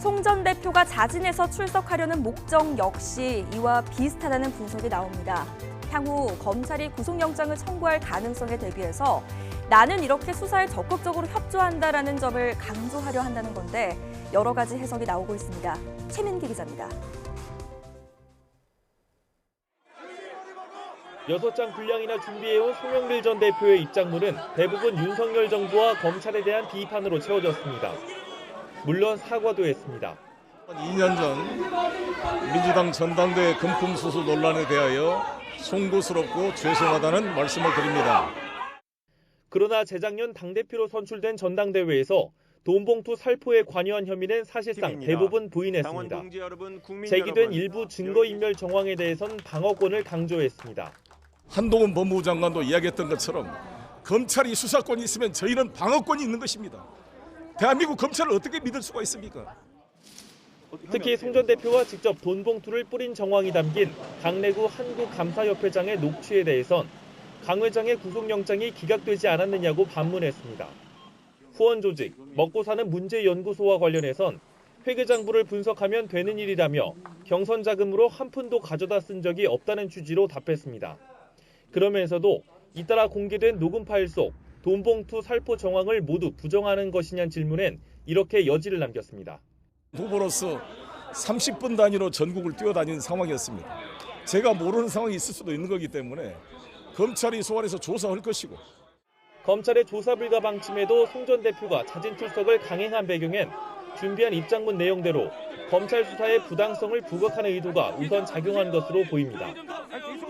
송 전 대표가 자진해서 출석하려는 목적 역시 이와 비슷하다는 분석이 나옵니다. 향후 검찰이 구속영장을 청구할 가능성에 대비해서 나는 이렇게 수사에 적극적으로 협조한다라는 점을 강조하려 한다는 건데 여러 가지 해석이 나오고 있습니다. 최민기 기자입니다. 6장 분량이나 준비해온 송영길 전 대표의 입장문은 대부분 윤석열 정부와 검찰에 대한 비판으로 채워졌습니다. 물론 사과도 했습니다. 2년 전 민주당 전당대회 금품수수 논란에 대하여 송구스럽고 죄송하다는 말씀을 드립니다. 그러나 재작년 당대표로 선출된 전당대회에서 돈봉투 살포에 관여한 혐의는 사실상 대부분 부인했습니다. 제기된 일부 증거인멸 정황에 대해선 방어권을 강조했습니다. 한동훈 법무부 장관도 이야기했던 것처럼 검찰이 수사권이 있으면 저희는 방어권이 있는 것입니다. 대한민국 검찰을 어떻게 믿을 수가 있습니까? 특히 송 전 대표와 직접 돈봉투를 뿌린 정황이 담긴 강래구 한국감사협회장의 녹취에 대해선 강 회장의 구속영장이 기각되지 않았느냐고 반문했습니다. 후원 조직, 먹고 사는 문제연구소와 관련해선 회계장부를 분석하면 되는 일이라며 경선 자금으로 한 푼도 가져다 쓴 적이 없다는 취지로 답했습니다. 그러면서도 잇따라 공개된 녹음 파일 속 돈봉투 살포 정황을 모두 부정하는 것이냐는 질문엔 이렇게 여지를 남겼습니다. 후보로서 30분 단위로 전국을 뛰어다닌 상황이었습니다. 제가 모르는 상황이 있을 수도 있는 거기 때문에 검찰이 소환해서 조사할 것이고. 검찰의 조사 불가 방침에도 송 전 대표가 자진 출석을 강행한 배경엔 준비한 입장문 내용대로 검찰 수사의 부당성을 부각하는 의도가 우선 작용한 것으로 보입니다.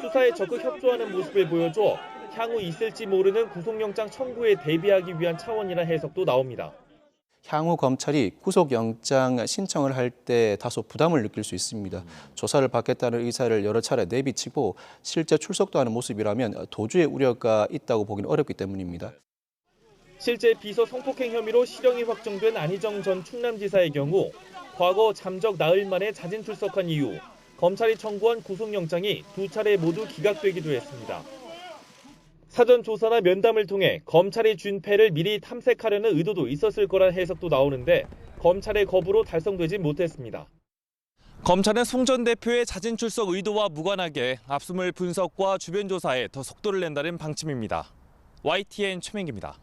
수사에 적극 협조하는 모습을 보여줘 향후 있을지 모르는 구속영장 청구에 대비하기 위한 차원이라 해석도 나옵니다. 향후 검찰이 구속영장 신청을 할 때 다소 부담을 느낄 수 있습니다. 조사를 받겠다는 의사를 여러 차례 내비치고 실제 출석도 하는 모습이라면 도주의 우려가 있다고 보기는 어렵기 때문입니다. 실제 비서 성폭행 혐의로 실형이 확정된 안희정 전 충남지사의 경우 과거 잠적 나흘 만에 자진 출석한 이후 검찰이 청구한 구속영장이 2차례 모두 기각되기도 했습니다. 사전 조사나 면담을 통해 검찰이 준 패를 미리 탐색하려는 의도도 있었을 거란 해석도 나오는데 검찰의 거부로 달성되지 못했습니다. 검찰은 송 전 대표의 자진 출석 의도와 무관하게 압수물 분석과 주변 조사에 더 속도를 낸다는 방침입니다. YTN 최민기입니다.